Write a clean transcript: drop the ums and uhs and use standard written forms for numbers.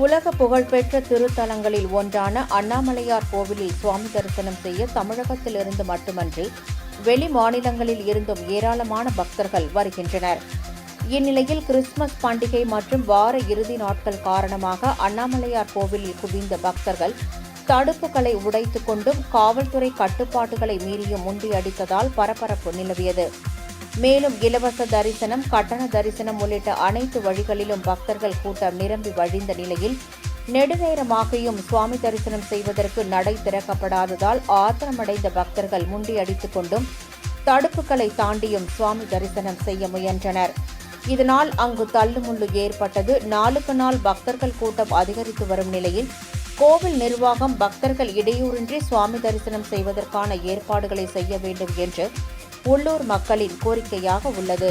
உலக புகழ்பெற்ற திருத்தலங்களில் ஒன்றான அண்ணாமலையார் கோவிலில் சுவாமி தரிசனம் செய்ய தமிழகத்திலிருந்து மட்டுமன்றி வெளி மாநிலங்களில் இருந்தும் ஏராளமான பக்தர்கள் வருகின்றனர். இந்நிலையில் கிறிஸ்துமஸ் பண்டிகை மற்றும் வார இறுதி நாட்கள் காரணமாக அண்ணாமலையார் கோவிலில் குவிந்த பக்தர்கள் தடுப்புகளை உடைத்துக் கொண்டும் காவல்துறை கட்டுப்பாடுகளை மீறியும் முண்டியடித்ததால் பரபரப்பு நிலவியது. மேலும் இலவச தரிசனம், கட்டண தரிசனம் உள்ளிட்ட அனைத்து வழிகளிலும் பக்தர்கள் கூட்டம் நிரம்பி வழிந்த நிலையில் நெடுநேரமாகியும் சுவாமி தரிசனம் செய்வதற்கு நடை திறக்கப்படாததால் ஆத்திரமடைந்த பக்தர்கள் முண்டியடித்துக் கொண்டும் தடுப்புகளை தாண்டியும் சுவாமி தரிசனம் செய்ய முயன்றனர். இதனால் அங்கு தள்ளுமுள்ளு ஏற்பட்டது. நாளுக்கு நாள் பக்தர்கள் கூட்டம் அதிகரித்து வரும் நிலையில் கோவில் நிர்வாகம் பக்தர்கள் இடையூறின்றி சுவாமி தரிசனம் செய்வதற்கான ஏற்பாடுகளை செய்ய வேண்டும் என்று உள்ளூர் மக்களின் கோரிக்கையாக உள்ளது.